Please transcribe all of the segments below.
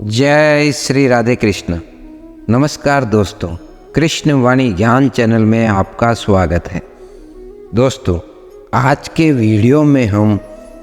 जय श्री राधे कृष्ण। नमस्कार दोस्तों, कृष्ण वाणी ज्ञान चैनल में आपका स्वागत है। दोस्तों, आज के वीडियो में हम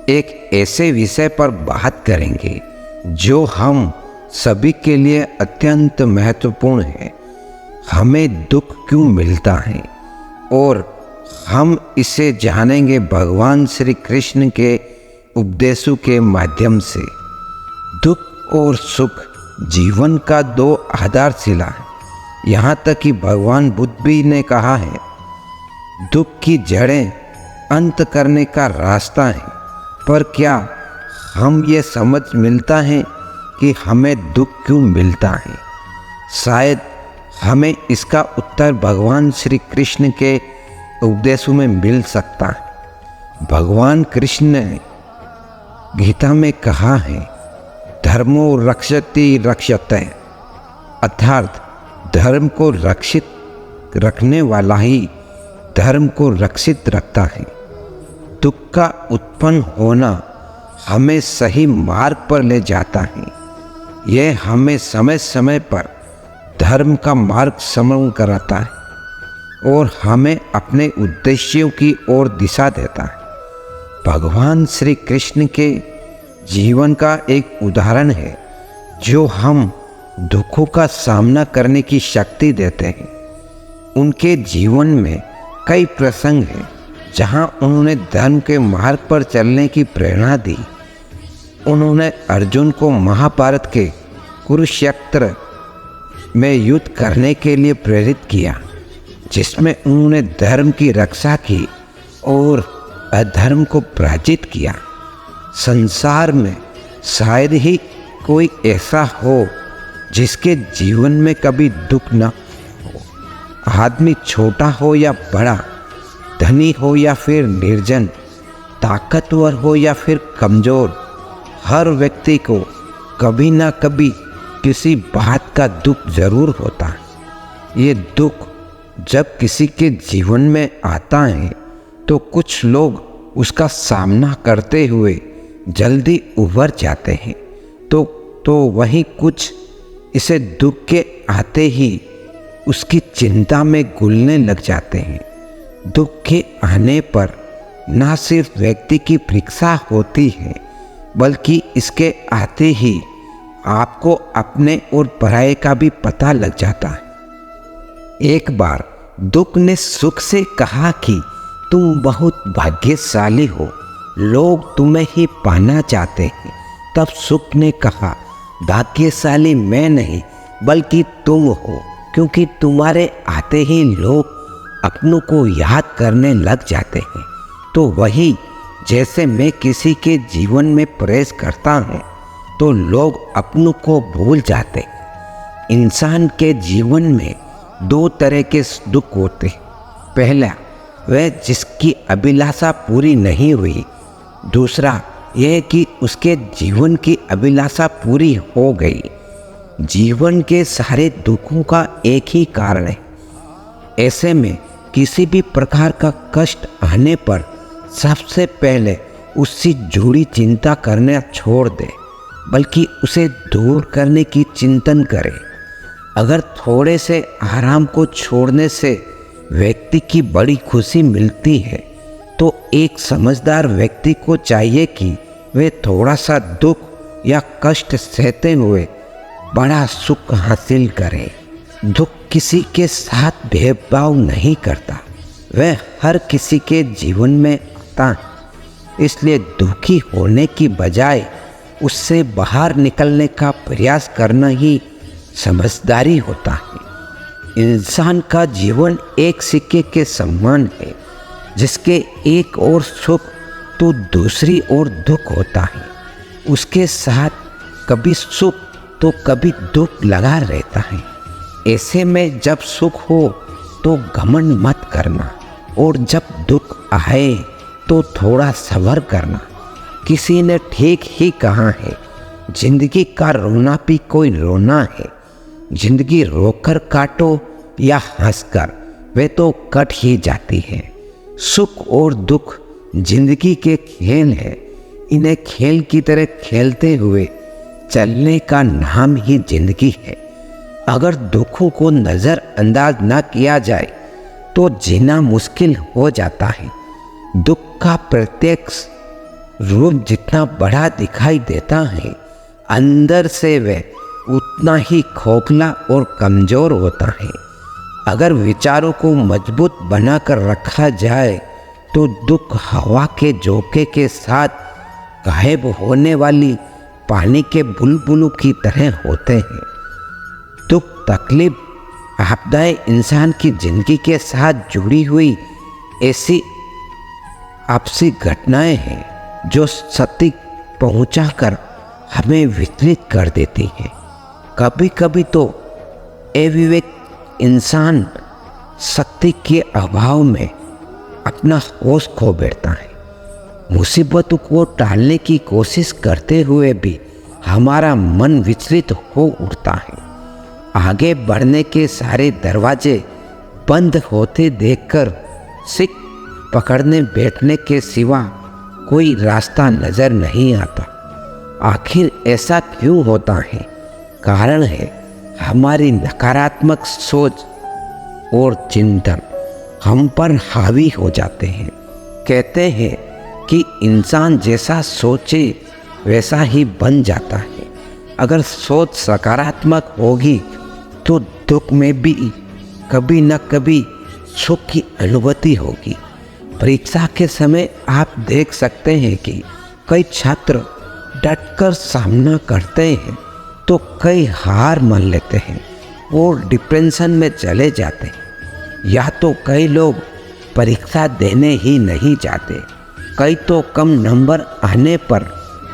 एक ऐसे विषय पर बात करेंगे जो हम सभी के लिए अत्यंत महत्वपूर्ण है। हमें दुख क्यों मिलता है और हम इसे जानेंगे भगवान श्री कृष्ण के उपदेशों के माध्यम से। दुख और सुख जीवन का दो आधारशिला है। यहाँ तक कि भगवान बुद्ध भी ने कहा है, दुख की जड़ें अंत करने का रास्ता है। पर क्या हम ये समझ मिलता है कि हमें दुख क्यों मिलता है? शायद हमें इसका उत्तर भगवान श्री कृष्ण के उपदेशों में मिल सकता है। भगवान कृष्ण ने गीता में कहा है, धर्मो रक्षति रक्षते, अर्थात धर्म को रक्षित रखने वाला ही धर्म को रक्षित रखता है। दुख का उत्पन्न होना हमें सही मार्ग पर ले जाता है। यह हमें समय समय पर धर्म का मार्ग स्मरण कराता है और हमें अपने उद्देश्यों की ओर दिशा देता है। भगवान श्री कृष्ण के जीवन का एक उदाहरण है जो हम दुखों का सामना करने की शक्ति देते हैं। उनके जीवन में कई प्रसंग हैं जहां उन्होंने धर्म के मार्ग पर चलने की प्रेरणा दी। उन्होंने अर्जुन को महाभारत के कुरुक्षेत्र में युद्ध करने के लिए प्रेरित किया, जिसमें उन्होंने धर्म की रक्षा की और अधर्म को पराजित किया। संसार में शायद ही कोई ऐसा हो जिसके जीवन में कभी दुख न हो। आदमी छोटा हो या बड़ा, धनी हो या फिर निर्जन, ताकतवर हो या फिर कमजोर, हर व्यक्ति को कभी ना कभी किसी बात का दुख जरूर होता है। ये दुख जब किसी के जीवन में आता है तो कुछ लोग उसका सामना करते हुए जल्दी उभर जाते हैं, तो वहीं कुछ इसे दुख के आते ही उसकी चिंता में घुलने लग जाते हैं। दुख के आने पर न सिर्फ व्यक्ति की परीक्षा होती है, बल्कि इसके आते ही आपको अपने और पराये का भी पता लग जाता है। एक बार दुख ने सुख से कहा कि तुम बहुत भाग्यशाली हो, लोग तुम्हें ही पाना चाहते हैं। तब सुख ने कहा, भाग्यशाली मैं नहीं बल्कि तुम हो, क्योंकि तुम्हारे आते ही लोग अपनों को याद करने लग जाते हैं। तो वही जैसे मैं किसी के जीवन में प्रवेश करता हूँ तो लोग अपनों को भूल जाते। इंसान के जीवन में दो तरह के दुख होते हैं। पहला वह जिसकी अभिलाषा पूरी नहीं हुई, दूसरा यह कि उसके जीवन की अभिलाषा पूरी हो गई। जीवन के सारे दुखों का एक ही कारण है। ऐसे में किसी भी प्रकार का कष्ट आने पर सबसे पहले उससे जुड़ी चिंता करना छोड़ दे, बल्कि उसे दूर करने की चिंतन करे। अगर थोड़े से आराम को छोड़ने से व्यक्ति की बड़ी खुशी मिलती है, तो एक समझदार व्यक्ति को चाहिए कि वे थोड़ा सा दुख या कष्ट सहते हुए बड़ा सुख हासिल करे। दुख किसी के साथ भेदभाव नहीं करता, वह हर किसी के जीवन में आता है। इसलिए दुखी होने की बजाय उससे बाहर निकलने का प्रयास करना ही समझदारी होता है। इंसान का जीवन एक सिक्के के समान है, जिसके एक ओर सुख तो दूसरी ओर दुख होता है। उसके साथ कभी सुख तो कभी दुख लगा रहता है। ऐसे में जब सुख हो तो घमंड मत करना, और जब दुख आए तो थोड़ा सब्र करना। किसी ने ठीक ही कहा है, जिंदगी का रोना भी कोई रोना है। जिंदगी रोकर काटो या हंसकर, वे तो कट ही जाती है। सुख और दुख जिंदगी के खेल है। इन्हें खेल की तरह खेलते हुए चलने का नाम ही जिंदगी है। अगर दुखों को नज़रअंदाज न किया जाए तो जीना मुश्किल हो जाता है। दुख का प्रत्यक्ष रूप जितना बड़ा दिखाई देता है, अंदर से वह उतना ही खोखला और कमज़ोर होता है। अगर विचारों को मजबूत बनाकर रखा जाए तो दुख हवा के झोंके के साथ गायब होने वाली पानी के बुलबुलों की तरह होते हैं। दुख, तकलीफ, आपदाएं इंसान की जिंदगी के साथ जुड़ी हुई ऐसी आपसी घटनाएं हैं जो सत्य पहुंचाकर हमें विचलित कर देती हैं। कभी कभी तो अविवेक इंसान शक्ति के अभाव में अपना होश खो बैठता है। मुसीबतों को टालने की कोशिश करते हुए भी हमारा मन विचलित हो उठता है। आगे बढ़ने के सारे दरवाजे बंद होते देखकर सिक पकड़ने बैठने के सिवा कोई रास्ता नजर नहीं आता। आखिर ऐसा क्यों होता है? कारण है हमारी नकारात्मक सोच और चिंतन हम पर हावी हो जाते हैं। कहते हैं कि इंसान जैसा सोचे वैसा ही बन जाता है। अगर सोच सकारात्मक होगी तो दुख में भी कभी न कभी सुख की अनुभूति होगी। परीक्षा के समय आप देख सकते हैं कि कई छात्र डटकर सामना करते हैं तो कई हार मान लेते हैं और डिप्रेशन में चले जाते हैं। या तो कई लोग परीक्षा देने ही नहीं जाते, कई तो कम नंबर आने पर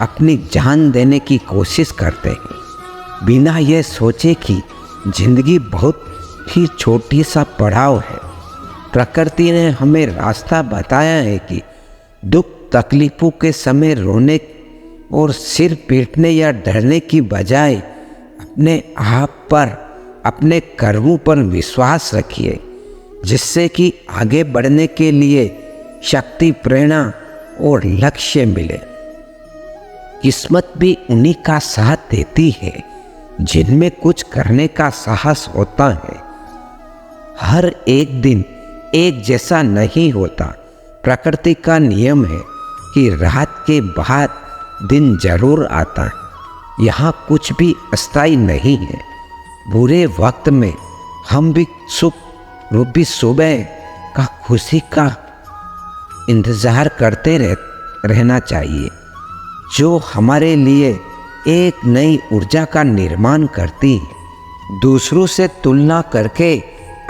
अपनी जान देने की कोशिश करते हैं, बिना ये सोचे कि जिंदगी बहुत ही छोटी सा पड़ाव है। प्रकृति ने हमें रास्ता बताया है कि दुख तकलीफों के समय रोने और सिर पीटने या डरने की बजाय अपने आप पर, अपने कर्मों पर विश्वास रखिए, जिससे कि आगे बढ़ने के लिए शक्ति, प्रेरणा और लक्ष्य मिले। किस्मत भी उन्हीं का साथ देती है जिनमें कुछ करने का साहस होता है। हर एक दिन एक जैसा नहीं होता। प्रकृति का नियम है कि रात के बाद दिन जरूर आता है। यहाँ कुछ भी अस्थायी नहीं है। बुरे वक्त में हम भी रूपी सुबह का खुशी का इंतज़ार करते रहना चाहिए, जो हमारे लिए एक नई ऊर्जा का निर्माण करती है। दूसरों से तुलना करके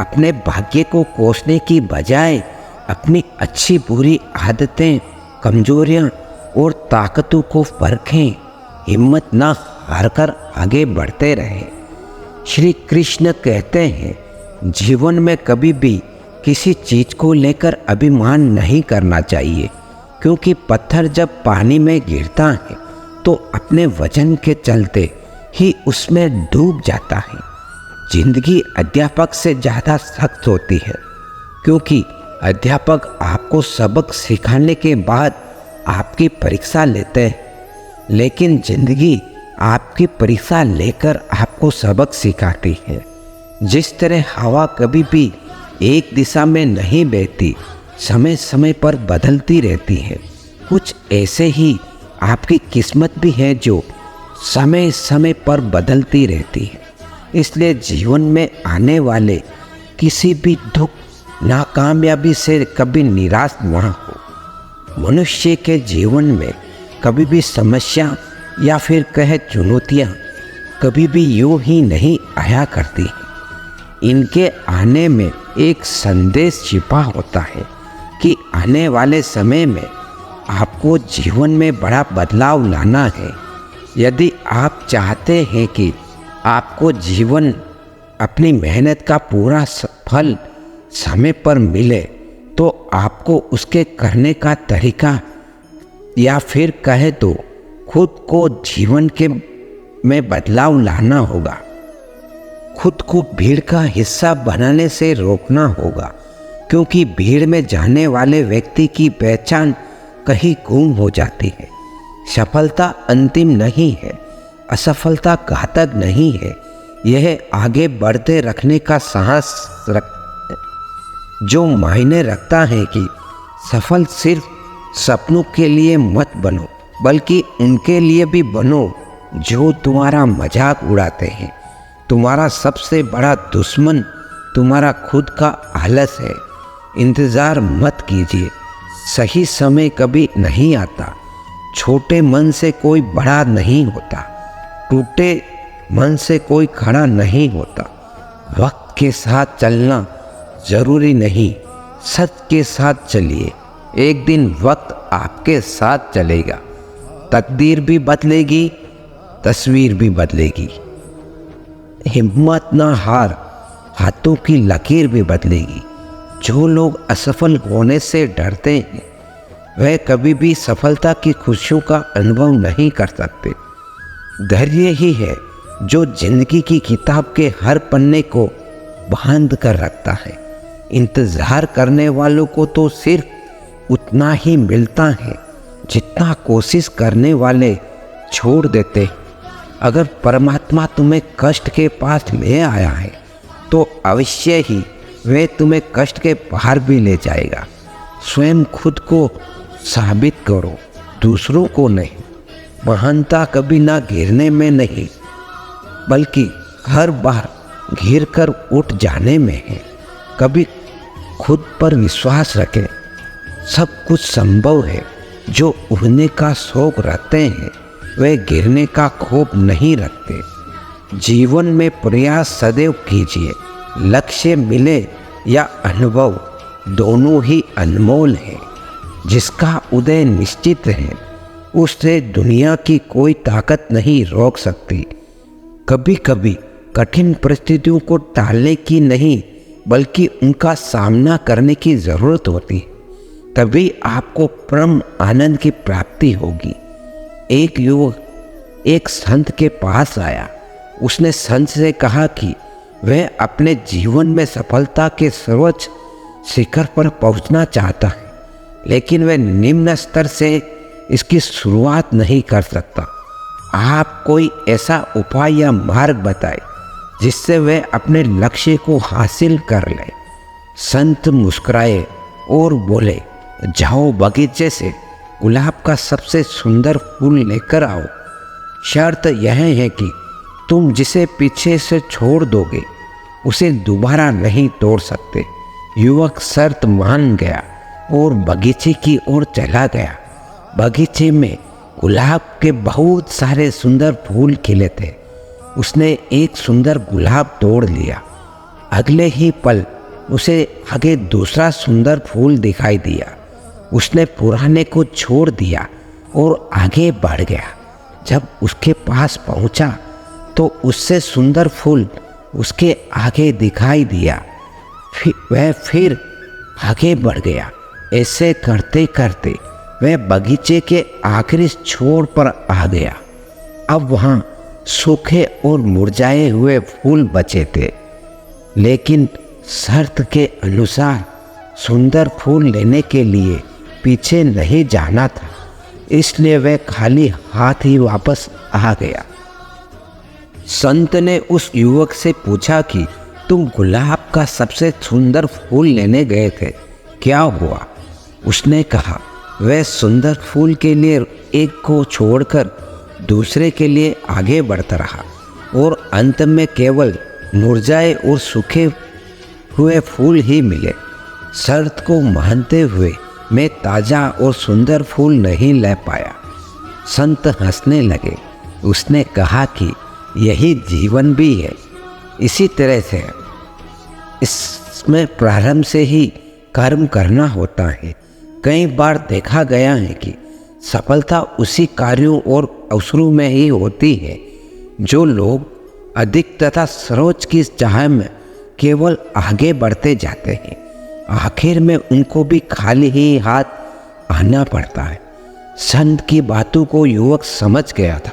अपने भाग्य को कोसने की बजाय अपनी अच्छी बुरी आदतें, कमजोरियां और ताकतों को परखें। हिम्मत न हारकर आगे बढ़ते रहें। श्री कृष्ण कहते हैं, जीवन में कभी भी किसी चीज़ को लेकर अभिमान नहीं करना चाहिए, क्योंकि पत्थर जब पानी में गिरता है तो अपने वजन के चलते ही उसमें डूब जाता है। जिंदगी अध्यापक से ज़्यादा सख्त होती है, क्योंकि अध्यापक आपको सबक सिखाने के बाद आपकी परीक्षा लेते हैं, लेकिन जिंदगी आपकी परीक्षा लेकर आपको सबक सिखाती है। जिस तरह हवा कभी भी एक दिशा में नहीं बहती, समय समय पर बदलती रहती है, कुछ ऐसे ही आपकी किस्मत भी है जो समय समय पर बदलती रहती है। इसलिए जीवन में आने वाले किसी भी दुख, नाकामयाबी से कभी निराश न हो। मनुष्य के जीवन में कभी भी समस्या या फिर कहे चुनौतियाँ कभी भी यूँ ही नहीं आया करती। इनके आने में एक संदेश छिपा होता है कि आने वाले समय में आपको जीवन में बड़ा बदलाव लाना है। यदि आप चाहते हैं कि आपको जीवन अपनी मेहनत का पूरा फल समय पर मिले, तो आपको उसके करने का तरीका या फिर कहे तो खुद को जीवन के में बदलाव लाना होगा। खुद को भीड़ का हिस्सा बनाने से रोकना होगा, क्योंकि भीड़ में जाने वाले व्यक्ति की पहचान कहीं गुम हो जाती है। सफलता अंतिम नहीं है। असफलता घातक नहीं है, यह आगे बढ़ते रखने का साहस जो मायने रखता है कि सफल सिर्फ सपनों के लिए मत बनो, बल्कि उनके लिए भी बनो जो तुम्हारा मजाक उड़ाते हैं। तुम्हारा सबसे बड़ा दुश्मन तुम्हारा खुद का आलस है। इंतज़ार मत कीजिए, सही समय कभी नहीं आता। छोटे मन से कोई बड़ा नहीं होता, टूटे मन से कोई खड़ा नहीं होता। वक्त के साथ चलना जरूरी नहीं, सच के साथ चलिए। एक दिन वक्त आपके साथ चलेगा, तकदीर भी बदलेगी, तस्वीर भी बदलेगी। हिम्मत ना हार, हाथों की लकीर भी बदलेगी। जो लोग असफल होने से डरते हैं वह कभी भी सफलता की खुशियों का अनुभव नहीं कर सकते। धैर्य ही है जो जिंदगी की किताब के हर पन्ने को बांध कर रखता है। इंतज़ार करने वालों को तो सिर्फ उतना ही मिलता है जितना कोशिश करने वाले छोड़ देते। अगर परमात्मा तुम्हें कष्ट के पास ले आया है तो अवश्य ही वे तुम्हें कष्ट के बाहर भी ले जाएगा। स्वयं खुद को साबित करो, दूसरों को नहीं। महानता कभी ना गिरने में नहीं, बल्कि हर बार गिर कर उठ जाने में है। कभी खुद पर विश्वास रखें, सब कुछ संभव है। जो उड़ने का शौक रखते हैं वे गिरने का खौफ नहीं रखते। जीवन में प्रयास सदैव कीजिए। लक्ष्य मिले या अनुभव, दोनों ही अनमोल हैं। जिसका उदय निश्चित है उससे दुनिया की कोई ताकत नहीं रोक सकती। कभी कभी कठिन परिस्थितियों को टालने की नहीं, बल्कि उनका सामना करने की ज़रूरत होती है। तभी आपको परम आनंद की प्राप्ति होगी। एक युवक एक संत के पास आया। उसने संत से कहा कि वह अपने जीवन में सफलता के सर्वोच्च शिखर पर पहुंचना चाहता है, लेकिन वह निम्न स्तर से इसकी शुरुआत नहीं कर सकता। आप कोई ऐसा उपाय या मार्ग बताए जिससे वह अपने लक्ष्य को हासिल कर ले। संत मुस्कुराए और बोले, जाओ बगीचे से गुलाब का सबसे सुंदर फूल लेकर आओ। शर्त यह है कि तुम जिसे पीछे से छोड़ दोगे उसे दोबारा नहीं तोड़ सकते। युवक शर्त मान गया और बगीचे की ओर चला गया। बगीचे में गुलाब के बहुत सारे सुंदर फूल खिले थे। उसने एक सुंदर गुलाब तोड़ लिया। अगले ही पल उसे आगे दूसरा सुंदर फूल दिखाई दिया। उसने पुराने को छोड़ दिया और आगे बढ़ गया। जब उसके पास पहुंचा तो उससे सुंदर फूल उसके आगे दिखाई दिया। वह फिर आगे बढ़ गया। ऐसे करते करते वह बगीचे के आखिरी छोर पर आ गया। अब वहाँ सूखे और मुरझाए हुए फूल बचे थे, लेकिन शर्त के अनुसार सुंदर फूल लेने के लिए पीछे नहीं जाना था, इसलिए वह खाली हाथ ही वापस आ गया। संत ने उस युवक से पूछा कि तुम गुलाब का सबसे सुंदर फूल लेने गए थे, क्या हुआ? उसने कहा, वह सुंदर फूल के लिए एक को छोड़कर दूसरे के लिए आगे बढ़ता रहा और अंत में केवल मुरझाए और सूखे हुए फूल ही मिले। शर्त को मानते हुए मैं ताज़ा और सुंदर फूल नहीं ले पाया। संत हंसने लगे। उसने कहा कि यही जीवन भी है। इसी तरह से इसमें प्रारंभ से ही कर्म करना होता है। कई बार देखा गया है कि सफलता उसी कार्यों और अवसरों में ही होती है जो लोग अधिक तथा सर्वोच्च की चाह में केवल आगे बढ़ते जाते हैं। आखिर में उनको भी खाली ही हाथ आना पड़ता है। संत की बातों को युवक समझ गया था।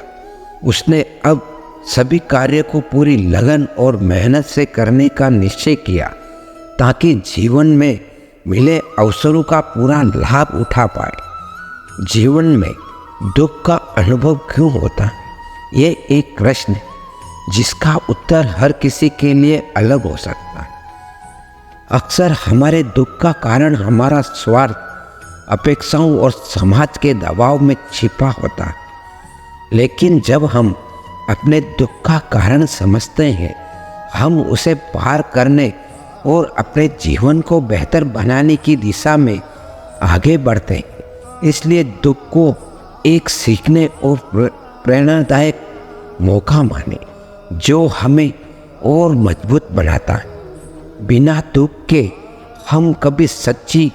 उसने अब सभी कार्य को पूरी लगन और मेहनत से करने का निश्चय किया ताकि जीवन में मिले अवसरों का पूरा लाभ उठा पाए। जीवन में दुख का अनुभव क्यों होता है? ये एक प्रश्न है जिसका उत्तर हर किसी के लिए अलग हो सकता है। अक्सर हमारे दुख का कारण हमारा स्वार्थ, अपेक्षाओं और समाज के दबाव में छिपा होता है। लेकिन जब हम अपने दुख का कारण समझते हैं, हम उसे पार करने और अपने जीवन को बेहतर बनाने की दिशा में आगे बढ़ते हैं। इसलिए दुख को एक सीखने और प्रेरणादायक मौका माने जो हमें और मजबूत बनाता है। बिना दुख के हम कभी सच्ची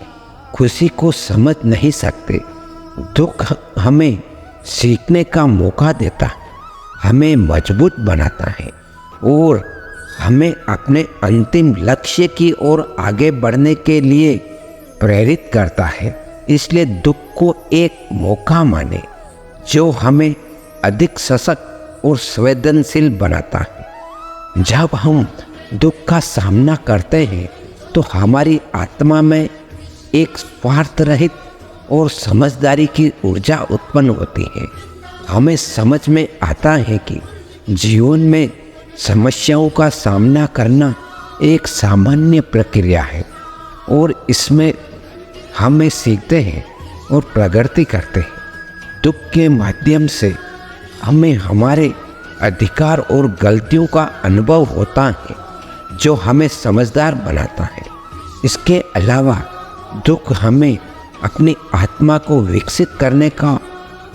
खुशी को समझ नहीं सकते। दुख हमें सीखने का मौका देता है, हमें मजबूत बनाता है और हमें अपने अंतिम लक्ष्य की ओर आगे बढ़ने के लिए प्रेरित करता है। इसलिए दुख को एक मौका माने जो हमें अधिक सशक्त और संवेदनशील बनाता है। जब हम दुख का सामना करते हैं तो हमारी आत्मा में एक स्वार्थ रहित और समझदारी की ऊर्जा उत्पन्न होती है। हमें समझ में आता है कि जीवन में समस्याओं का सामना करना एक सामान्य प्रक्रिया है और इसमें हमें सीखते हैं और प्रगति करते हैं। दुख के माध्यम से हमें हमारे अधिकार और गलतियों का अनुभव होता है जो हमें समझदार बनाता है। इसके अलावा दुख हमें अपनी आत्मा को विकसित करने का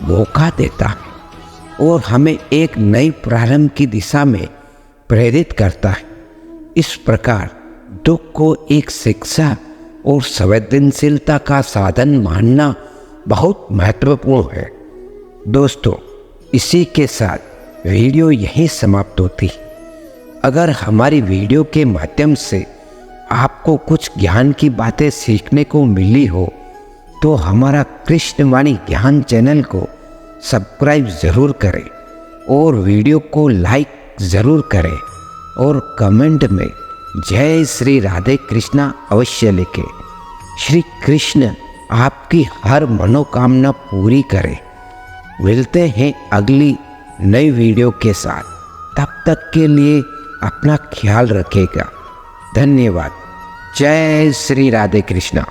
मौका देता है और हमें एक नई प्रारंभ की दिशा में प्रेरित करता है। इस प्रकार दुख को एक शिक्षा और संवेदनशीलता का साधन मानना बहुत महत्वपूर्ण है। दोस्तों, इसी के साथ वीडियो यहीं समाप्त होती है। अगर हमारी वीडियो के माध्यम से आपको कुछ ज्ञान की बातें सीखने को मिली हो तो हमारा कृष्णवाणी ज्ञान चैनल को सब्सक्राइब ज़रूर करें और वीडियो को लाइक ज़रूर करें और कमेंट में जय श्री राधे कृष्णा अवश्य लिखें। श्री कृष्ण आपकी हर मनोकामना पूरी करें। मिलते हैं अगली नई वीडियो के साथ। तब तक के लिए अपना ख्याल रखेगा। धन्यवाद। जय श्री राधे कृष्णा।